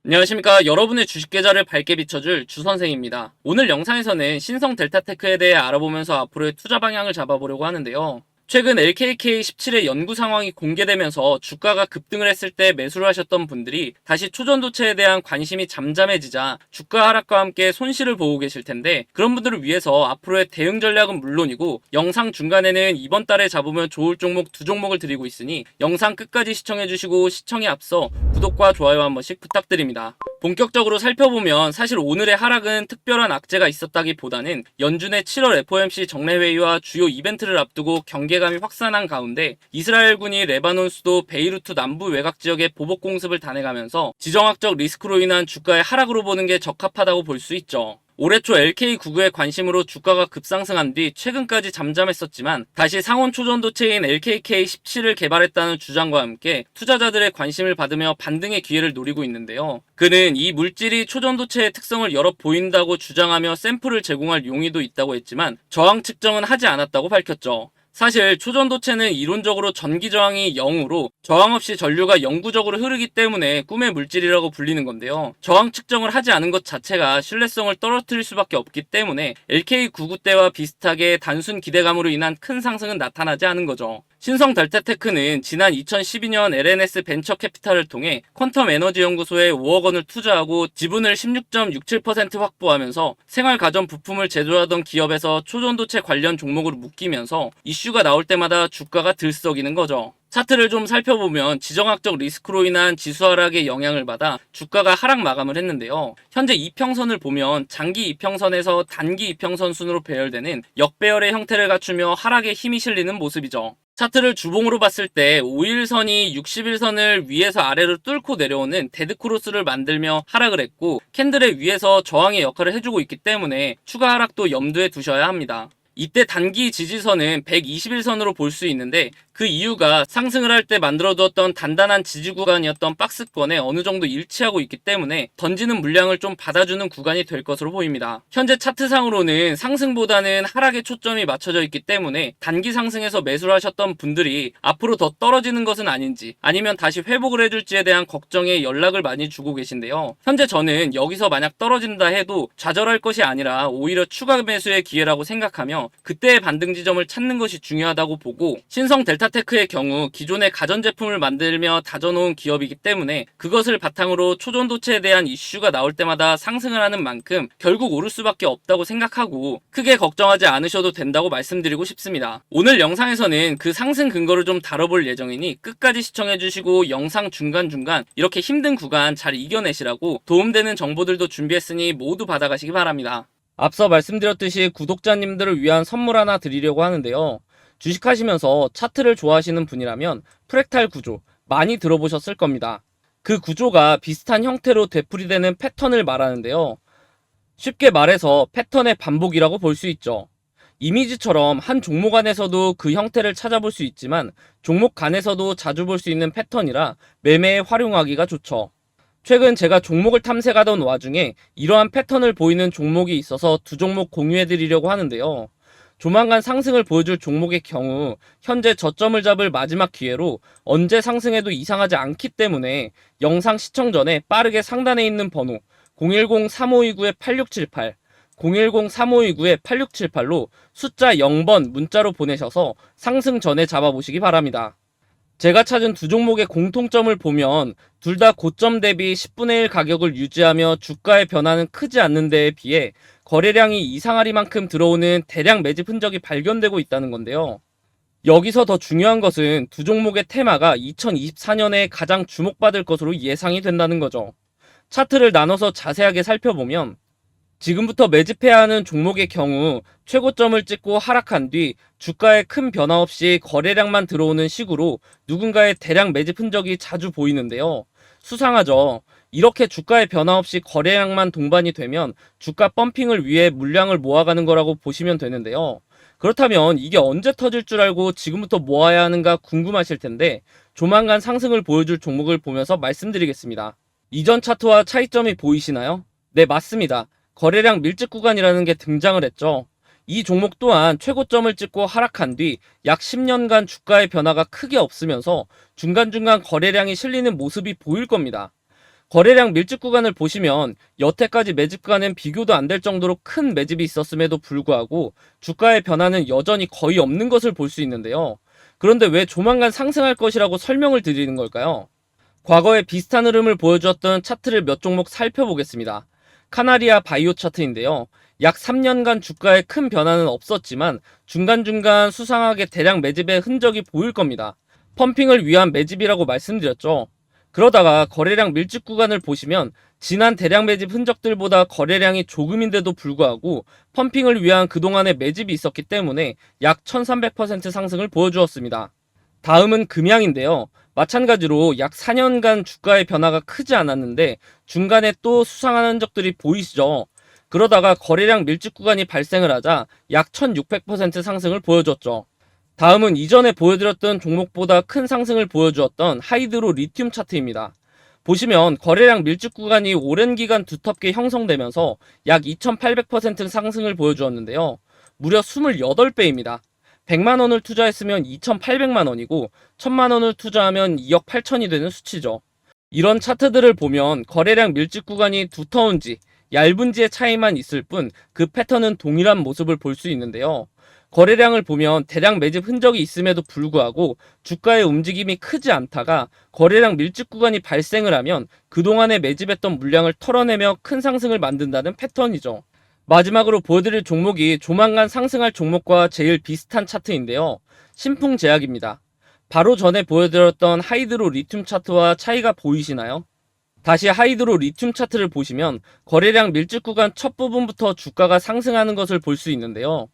안녕하십니까. 여러분의 주식 계좌를 밝게 비춰줄 주선생입니다. 오늘 영상에서는 신성 델타테크에 대해 알아보면서 앞으로의 투자 방향을 잡아보려고 하는데요. 최근 LKK17의 연구 상황이 공개되면서 주가가 급등을 했을 때 매수를 하셨던 분들이 다시 초전도체에 대한 관심이 잠잠해지자 주가 하락과 함께 손실을 보고 계실 텐데, 그런 분들을 위해서 앞으로의 대응 전략은 물론이고 영상 중간에는 이번 달에 잡으면 좋을 종목 두 종목을 드리고 있으니 영상 끝까지 시청해주시고, 시청에 앞서 구독과 좋아요 한 번씩 부탁드립니다. 본격적으로 살펴보면 사실 오늘의 하락은 특별한 악재가 있었다기보다는 연준의 7월 FOMC 정례회의와 주요 이벤트를 앞두고 경계감이 확산한 가운데 이스라엘군이 레바논 수도 베이루트 남부 외곽 지역의 보복 공습을 단행하면서 지정학적 리스크로 인한 주가의 하락으로 보는 게 적합하다고 볼 수 있죠. 올해 초 LK99의 관심으로 주가가 급상승한 뒤 최근까지 잠잠했었지만 다시 상온 초전도체인 LKK17을 개발했다는 주장과 함께 투자자들의 관심을 받으며 반등의 기회를 노리고 있는데요. 그는 이 물질이 초전도체의 특성을 여러 보인다고 주장하며 샘플을 제공할 용의도 있다고 했지만 저항 측정은 하지 않았다고 밝혔죠. 사실 초전도체는 이론적으로 전기 저항이 0으로 저항 없이 전류가 영구적으로 흐르기 때문에 꿈의 물질이라고 불리는 건데요. 저항 측정을 하지 않은 것 자체가 신뢰성을 떨어뜨릴 수밖에 없기 때문에 LK99 때와 비슷하게 단순 기대감으로 인한 큰 상승은 나타나지 않은 거죠. 신성 델타테크는 지난 2012년 LNS 벤처 캐피탈을 통해 퀀텀 에너지 연구소에 5억 원을 투자하고 지분을 16.67% 확보하면서 생활 가전 부품을 제조하던 기업에서 초전도체 관련 종목으로 묶이면서 이슈가 나올 때마다 주가가 들썩이는 거죠. 차트를 좀 살펴보면 지정학적 리스크로 인한 지수 하락의 영향을 받아 주가가 하락 마감을 했는데요. 현재 이평선을 보면 장기 이평선에서 단기 이평선 순으로 배열되는 역배열의 형태를 갖추며 하락에 힘이 실리는 모습이죠. 차트를 주봉으로 봤을 때 5일선이 60일선을 위에서 아래로 뚫고 내려오는 데드크로스를 만들며 하락을 했고, 캔들의 위에서 저항의 역할을 해주고 있기 때문에 추가 하락도 염두에 두셔야 합니다. 이때 단기 지지선은 121선으로 볼 수 있는데, 그 이유가 상승을 할 때 만들어두었던 단단한 지지 구간이었던 박스권에 어느 정도 일치하고 있기 때문에 던지는 물량을 좀 받아주는 구간이 될 것으로 보입니다. 현재 차트상으로는 상승보다는 하락에 초점이 맞춰져 있기 때문에 단기 상승에서 매수를 하셨던 분들이 앞으로 더 떨어지는 것은 아닌지, 아니면 다시 회복을 해줄지에 대한 걱정에 연락을 많이 주고 계신데요. 현재 저는 여기서 만약 떨어진다 해도 좌절할 것이 아니라 오히려 추가 매수의 기회라고 생각하며 그때의 반등 지점을 찾는 것이 중요하다고 보고, 신성 델타테크의 경우 기존의 가전제품을 만들며 다져놓은 기업이기 때문에 그것을 바탕으로 초전도체에 대한 이슈가 나올 때마다 상승을 하는 만큼 결국 오를 수밖에 없다고 생각하고 크게 걱정하지 않으셔도 된다고 말씀드리고 싶습니다. 오늘 영상에서는 그 상승 근거를 좀 다뤄볼 예정이니 끝까지 시청해주시고 영상 중간중간 이렇게 힘든 구간 잘 이겨내시라고 도움되는 정보들도 준비했으니 모두 받아가시기 바랍니다. 앞서 말씀드렸듯이 구독자님들을 위한 선물 하나 드리려고 하는데요. 주식하시면서 차트를 좋아하시는 분이라면 프랙탈 구조 많이 들어보셨을 겁니다. 그 구조가 비슷한 형태로 되풀이되는 패턴을 말하는데요. 쉽게 말해서 패턴의 반복이라고 볼 수 있죠. 이미지처럼 한 종목 안에서도 그 형태를 찾아볼 수 있지만 종목 간에서도 자주 볼 수 있는 패턴이라 매매에 활용하기가 좋죠. 최근 제가 종목을 탐색하던 와중에 이러한 패턴을 보이는 종목이 있어서 두 종목 공유해드리려고 하는데요. 조만간 상승을 보여줄 종목의 경우 현재 저점을 잡을 마지막 기회로 언제 상승해도 이상하지 않기 때문에 영상 시청 전에 빠르게 상단에 있는 번호 010-3529-8678 010-3529-8678로 숫자 0번 문자로 보내셔서 상승 전에 잡아보시기 바랍니다. 제가 찾은 두 종목의 공통점을 보면 둘 다 고점 대비 10분의 1 가격을 유지하며 주가의 변화는 크지 않는 데에 비해 거래량이 이상하리만큼 들어오는 대량 매집 흔적이 발견되고 있다는 건데요. 여기서 더 중요한 것은 두 종목의 테마가 2024년에 가장 주목받을 것으로 예상이 된다는 거죠. 차트를 나눠서 자세하게 살펴보면 지금부터 매집해야 하는 종목의 경우 최고점을 찍고 하락한 뒤 주가에 큰 변화 없이 거래량만 들어오는 식으로 누군가의 대량 매집 흔적이 자주 보이는데요. 수상하죠. 이렇게 주가에 변화 없이 거래량만 동반이 되면 주가 펌핑을 위해 물량을 모아가는 거라고 보시면 되는데요. 그렇다면 이게 언제 터질 줄 알고 지금부터 모아야 하는가 궁금하실 텐데 조만간 상승을 보여줄 종목을 보면서 말씀드리겠습니다. 이전 차트와 차이점이 보이시나요? 네, 맞습니다. 거래량 밀집 구간이라는 게 등장을 했죠. 이 종목 또한 최고점을 찍고 하락한 뒤 약 10년간 주가의 변화가 크게 없으면서 중간중간 거래량이 실리는 모습이 보일 겁니다. 거래량 밀집 구간을 보시면 여태까지 매집과는 비교도 안 될 정도로 큰 매집이 있었음에도 불구하고 주가의 변화는 여전히 거의 없는 것을 볼 수 있는데요. 그런데 왜 조만간 상승할 것이라고 설명을 드리는 걸까요? 과거에 비슷한 흐름을 보여주었던 차트를 몇 종목 살펴보겠습니다. 카나리아 바이오 차트인데요. 약 3년간 주가에 큰 변화는 없었지만 중간중간 수상하게 대량 매집의 흔적이 보일 겁니다. 펌핑을 위한 매집이라고 말씀드렸죠. 그러다가 거래량 밀집 구간을 보시면 지난 대량 매집 흔적들보다 거래량이 조금인데도 불구하고 펌핑을 위한 그동안의 매집이 있었기 때문에 약 1300% 상승을 보여주었습니다. 다음은 금양인데요. 마찬가지로 약 4년간 주가의 변화가 크지 않았는데 중간에 또 수상한 흔적들이 보이시죠? 그러다가 거래량 밀집 구간이 발생을 하자 약 1600% 상승을 보여줬죠. 다음은 이전에 보여드렸던 종목보다 큰 상승을 보여주었던 하이드로 리튬 차트입니다. 보시면 거래량 밀집 구간이 오랜 기간 두텁게 형성되면서 약 2800% 상승을 보여주었는데요. 무려 28배입니다. 100만원을 투자했으면 2800만원이고 1000만원을 투자하면 2억 8천이 되는 수치죠. 이런 차트들을 보면 거래량 밀집 구간이 두터운지 얇은지의 차이만 있을 뿐 그 패턴은 동일한 모습을 볼 수 있는데요. 거래량을 보면 대량 매집 흔적이 있음에도 불구하고 주가의 움직임이 크지 않다가 거래량 밀집 구간이 발생을 하면 그동안에 매집했던 물량을 털어내며 큰 상승을 만든다는 패턴이죠. 마지막으로 보여드릴 종목이 조만간 상승할 종목과 제일 비슷한 차트인데요. 신풍제약입니다. 바로 전에 보여드렸던 하이드로 리튬 차트와 차이가 보이시나요? 다시 하이드로 리튬 차트를 보시면 거래량 밀집 구간 첫 부분부터 주가가 상승하는 것을 볼 수 있는데요.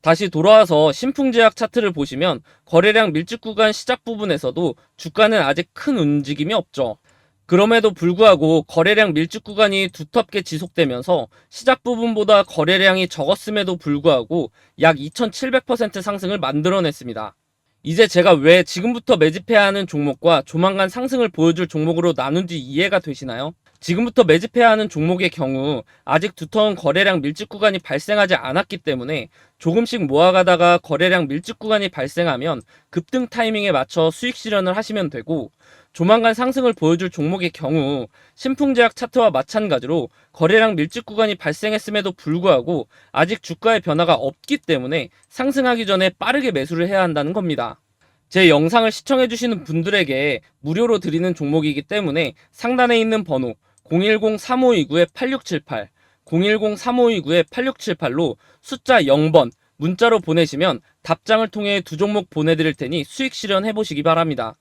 다시 돌아와서 신풍제약 차트를 보시면 거래량 밀집 구간 시작 부분에서도 주가는 아직 큰 움직임이 없죠. 그럼에도 불구하고 거래량 밀집 구간이 두텁게 지속되면서 시작 부분보다 거래량이 적었음에도 불구하고 약 2700% 상승을 만들어냈습니다. 이제 제가 왜 지금부터 매집해야 하는 종목과 조만간 상승을 보여줄 종목으로 나눈지 이해가 되시나요? 지금부터 매집해야 하는 종목의 경우 아직 두터운 거래량 밀집 구간이 발생하지 않았기 때문에 조금씩 모아가다가 거래량 밀집 구간이 발생하면 급등 타이밍에 맞춰 수익 실현을 하시면 되고, 조만간 상승을 보여줄 종목의 경우 신풍제약 차트와 마찬가지로 거래량 밀집 구간이 발생했음에도 불구하고 아직 주가의 변화가 없기 때문에 상승하기 전에 빠르게 매수를 해야 한다는 겁니다. 제 영상을 시청해주시는 분들에게 무료로 드리는 종목이기 때문에 상단에 있는 번호 010-3529-8678, 010-3529-8678로 숫자 0번 문자로 보내시면 답장을 통해 두 종목 보내드릴 테니 수익 실현해보시기 바랍니다.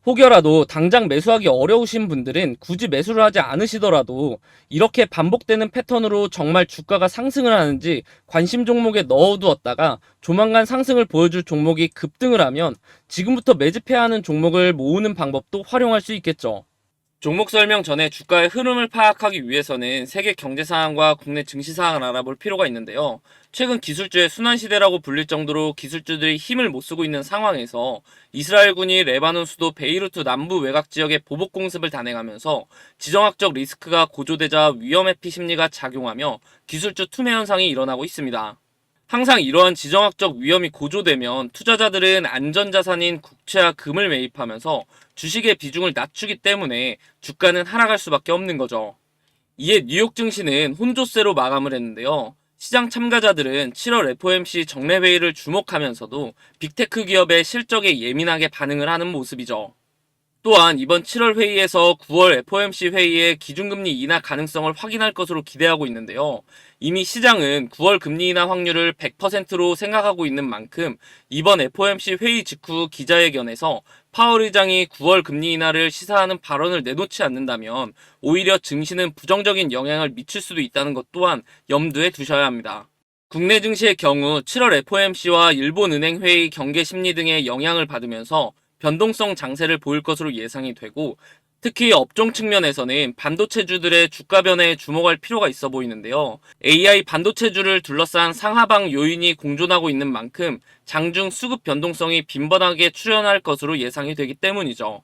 혹여라도 당장 매수하기 어려우신 분들은 굳이 매수를 하지 않으시더라도 이렇게 반복되는 패턴으로 정말 주가가 상승을 하는지 관심 종목에 넣어두었다가 조만간 상승을 보여줄 종목이 급등을 하면 지금부터 매집해야 하는 종목을 모으는 방법도 활용할 수 있겠죠. 종목 설명 전에 주가의 흐름을 파악하기 위해서는 세계 경제 상황과 국내 증시 상황을 알아볼 필요가 있는데요. 최근 기술주의 순환시대라고 불릴 정도로 기술주들이 힘을 못 쓰고 있는 상황에서 이스라엘군이 레바논 수도 베이루트 남부 외곽 지역에 보복 공습을 단행하면서 지정학적 리스크가 고조되자 위험 회피 심리가 작용하며 기술주 투매 현상이 일어나고 있습니다. 항상 이러한 지정학적 위험이 고조되면 투자자들은 안전자산인 국채와 금을 매입하면서 주식의 비중을 낮추기 때문에 주가는 하락할 수밖에 없는 거죠. 이에 뉴욕 증시는 혼조세로 마감을 했는데요. 시장 참가자들은 7월 FOMC 정례회의를 주목하면서도 빅테크 기업의 실적에 예민하게 반응을 하는 모습이죠. 또한 이번 7월 회의에서 9월 FOMC 회의의 기준금리 인하 가능성을 확인할 것으로 기대하고 있는데요. 이미 시장은 9월 금리 인하 확률을 100%로 생각하고 있는 만큼 이번 FOMC 회의 직후 기자회견에서 파월 의장이 9월 금리 인하를 시사하는 발언을 내놓지 않는다면 오히려 증시는 부정적인 영향을 미칠 수도 있다는 것 또한 염두에 두셔야 합니다. 국내 증시의 경우 7월 FOMC와 일본은행 회의 경계 심리 등의 영향을 받으면서 변동성 장세를 보일 것으로 예상이 되고, 특히 업종 측면에서는 반도체주들의 주가 변화에 주목할 필요가 있어 보이는데요. AI 반도체주를 둘러싼 상하방 요인이 공존하고 있는 만큼 장중 수급 변동성이 빈번하게 출현할 것으로 예상이 되기 때문이죠.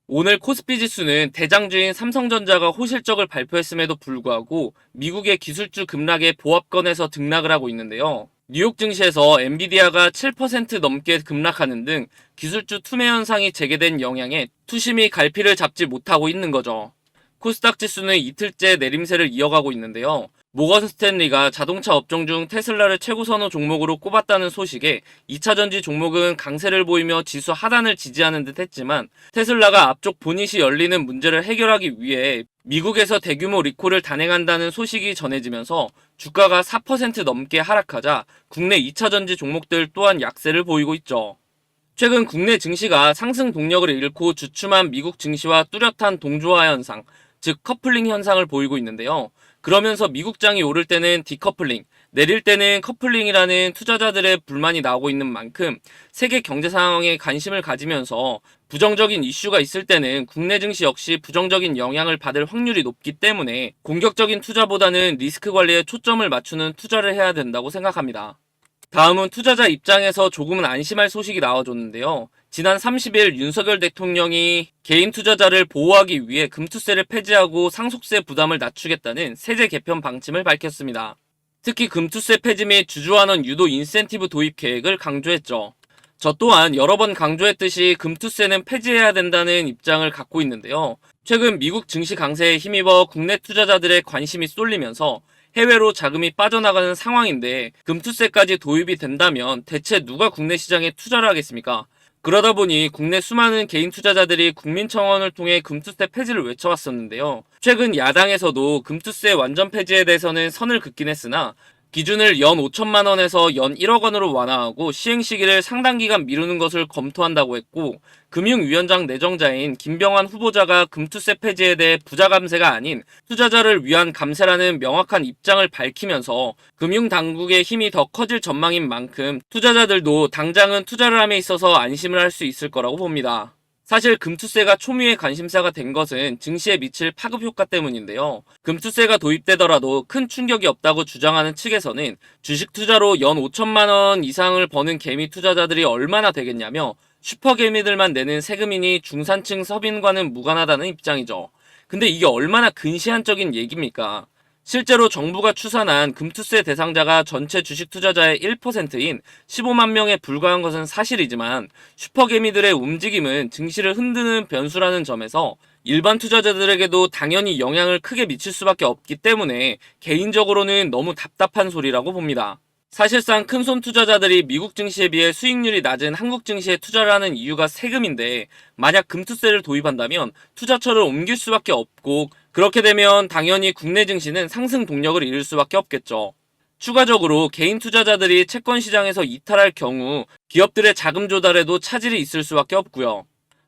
오늘 코스피 지수는 대장주인 삼성전자가 호실적을 발표했음에도 불구하고 미국의 기술주 급락에 보합권에서 등락을 하고 있는데요. 뉴욕 증시에서 엔비디아가 7% 넘게 급락하는 등 기술주 투매 현상이 재개된 영향에 투심이 갈피를 잡지 못하고 있는 거죠. 코스닥 지수는 이틀째 내림세를 이어가고 있는데요. 모건 스탠리가 자동차 업종 중 테슬라를 최고 선호 종목으로 꼽았다는 소식에 2차전지 종목은 강세를 보이며 지수 하단을 지지하는 듯 했지만 테슬라가 앞쪽 보닛이 열리는 문제를 해결하기 위해 미국에서 대규모 리콜을 단행한다는 소식이 전해지면서 주가가 4% 넘게 하락하자 국내 2차전지 종목들 또한 약세를 보이고 있죠. 최근 국내 증시가 상승 동력을 잃고 주춤한 미국 증시와 뚜렷한 동조화 현상, 즉 커플링 현상을 보이고 있는데요. 그러면서 미국장이 오를 때는 디커플링, 내릴 때는 커플링이라는 투자자들의 불만이 나오고 있는 만큼 세계 경제 상황에 관심을 가지면서 부정적인 이슈가 있을 때는 국내 증시 역시 부정적인 영향을 받을 확률이 높기 때문에 공격적인 투자보다는 리스크 관리에 초점을 맞추는 투자를 해야 된다고 생각합니다. 다음은 투자자 입장에서 조금은 안심할 소식이 나와줬는데요. 지난 30일 윤석열 대통령이 개인 투자자를 보호하기 위해 금투세를 폐지하고 상속세 부담을 낮추겠다는 세제 개편 방침을 밝혔습니다. 특히 금투세 폐지 및 주주환원 유도 인센티브 도입 계획을 강조했죠. 저 또한 여러 번 강조했듯이 금투세는 폐지해야 된다는 입장을 갖고 있는데요. 최근 미국 증시 강세에 힘입어 국내 투자자들의 관심이 쏠리면서 해외로 자금이 빠져나가는 상황인데 금투세까지 도입이 된다면 대체 누가 국내 시장에 투자를 하겠습니까? 그러다 보니 국내 수많은 개인 투자자들이 국민청원을 통해 금투세 폐지를 외쳐왔었는데요. 최근 야당에서도 금투세 완전 폐지에 대해서는 선을 긋긴 했으나 기준을 연 5천만 원에서 연 1억 원으로 완화하고 시행 시기를 상당 기간 미루는 것을 검토한다고 했고 금융위원장 내정자인 김병환 후보자가 금투세 폐지에 대해 부자 감세가 아닌 투자자를 위한 감세라는 명확한 입장을 밝히면서 금융당국의 힘이 더 커질 전망인 만큼 투자자들도 당장은 투자를 함에 있어서 안심을 할 수 있을 거라고 봅니다. 사실 금투세가 초미의 관심사가 된 것은 증시에 미칠 파급 효과 때문인데요. 금투세가 도입되더라도 큰 충격이 없다고 주장하는 측에서는 주식 투자로 연 5천만 원 이상을 버는 개미 투자자들이 얼마나 되겠냐며 슈퍼개미들만 내는 세금이니 중산층 서민과는 무관하다는 입장이죠. 근데 이게 얼마나 근시안적인 얘기입니까? 실제로 정부가 추산한 금투세 대상자가 전체 주식 투자자의 1%인 15만 명에 불과한 것은 사실이지만 슈퍼개미들의 움직임은 증시를 흔드는 변수라는 점에서 일반 투자자들에게도 당연히 영향을 크게 미칠 수밖에 없기 때문에 개인적으로는 너무 답답한 소리라고 봅니다. 사실상 큰손 투자자들이 미국 증시에 비해 수익률이 낮은 한국 증시에 투자를 하는 이유가 세금인데 만약 금투세를 도입한다면 투자처를 옮길 수밖에 없고 그렇게 되면 당연히 국내 증시는 상승 동력을 잃을 수밖에 없겠죠. 추가적으로 개인 투자자들이 채권 시장에서 이탈할 경우 기업들의 자금 조달에도 차질이 있을 수밖에 없고요.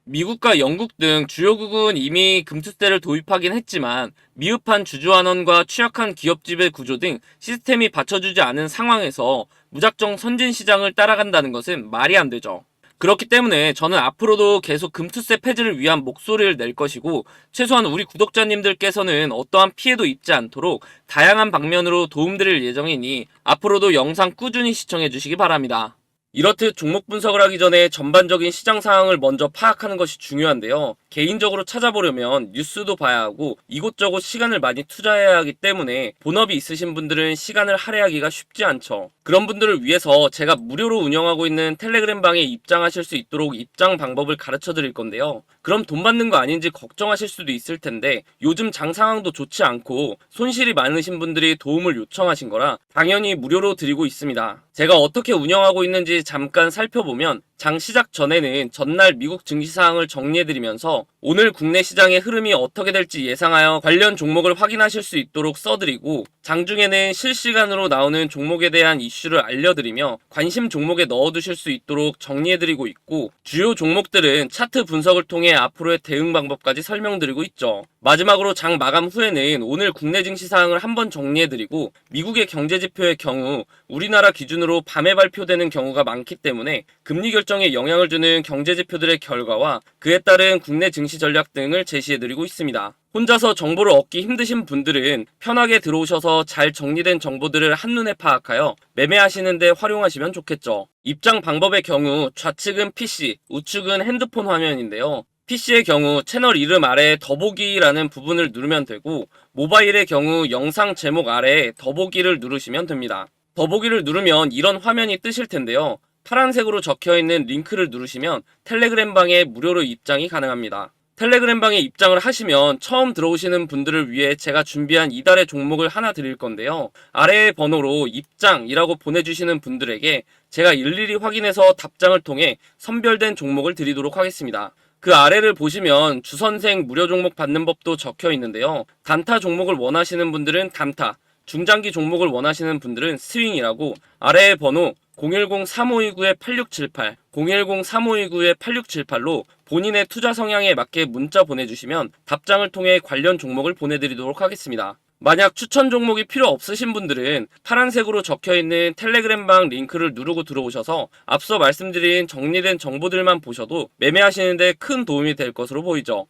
미국과 영국 등 주요국은 이미 금투세를 도입하긴 했지만 미흡한 주주환원과 취약한 기업 지배 구조 등 시스템이 받쳐주지 않은 상황에서 무작정 선진 시장을 따라간다는 것은 말이 안 되죠. 그렇기 때문에 저는 앞으로도 계속 금투세 폐지를 위한 목소리를 낼 것이고 최소한 우리 구독자님들께서는 어떠한 피해도 입지 않도록 다양한 방면으로 도움드릴 예정이니 앞으로도 영상 꾸준히 시청해 주시기 바랍니다. 이렇듯 종목 분석을 하기 전에 전반적인 시장 상황을 먼저 파악하는 것이 중요한데요. 개인적으로 찾아보려면 뉴스도 봐야 하고 이곳저곳 시간을 많이 투자해야 하기 때문에 본업이 있으신 분들은 시간을 할애하기가 쉽지 않죠. 그런 분들을 위해서 제가 무료로 운영하고 있는 텔레그램 방에 입장하실 수 있도록 입장 방법을 가르쳐 드릴 건데요. 그럼 돈 받는 거 아닌지 걱정하실 수도 있을 텐데 요즘 장 상황도 좋지 않고 손실이 많으신 분들이 도움을 요청하신 거라 당연히 무료로 드리고 있습니다. 제가 어떻게 운영하고 있는지 잠깐 살펴보면 장 시작 전에는 전날 미국 증시 상황을 정리해드리면서 오늘 국내 시장의 흐름이 어떻게 될지 예상하여 관련 종목을 확인하실 수 있도록 써드리고 장중에는 실시간으로 나오는 종목에 대한 이슈를 알려드리며 관심 종목에 넣어두실 수 있도록 정리해드리고 있고 주요 종목들은 차트 분석을 통해 앞으로의 대응 방법까지 설명드리고 있죠. 마지막으로 장 마감 후에는 오늘 국내 증시 상황을 한번 정리해드리고 미국의 경제지표의 경우 우리나라 기준으로 밤에 발표되는 경우가 많기 때문에 금리 결정에 영향을 주는 경제지표들의 결과와 그에 따른 국내 증시 전략 등을 제시해드리고 있습니다. 혼자서 정보를 얻기 힘드신 분들은 편하게 들어오셔서 잘 정리된 정보들을 한눈에 파악하여 매매하시는 데 활용하시면 좋겠죠. 입장 방법의 경우 좌측은 PC, 우측은 핸드폰 화면인데요. PC의 경우 채널 이름 아래에 더보기라는 부분을 누르면 되고 모바일의 경우 영상 제목 아래에 더보기를 누르시면 됩니다. 더보기를 누르면 이런 화면이 뜨실 텐데요. 파란색으로 적혀있는 링크를 누르시면 텔레그램 방에 무료로 입장이 가능합니다. 텔레그램방에 입장을 하시면 처음 들어오시는 분들을 위해 제가 준비한 이달의 종목을 하나 드릴 건데요. 아래의 번호로 입장이라고 보내주시는 분들에게 제가 일일이 확인해서 답장을 통해 선별된 종목을 드리도록 하겠습니다. 그 아래를 보시면 주선생 무료 종목 받는 법도 적혀 있는데요. 단타 종목을 원하시는 분들은 단타, 중장기 종목을 원하시는 분들은 스윙이라고 아래의 번호 010-3529-8678, 010-3529-8678로 본인의 투자 성향에 맞게 문자 보내주시면 답장을 통해 관련 종목을 보내드리도록 하겠습니다. 만약 추천 종목이 필요 없으신 분들은 파란색으로 적혀있는 텔레그램방 링크를 누르고 들어오셔서 앞서 말씀드린 정리된 정보들만 보셔도 매매하시는데 큰 도움이 될 것으로 보이죠.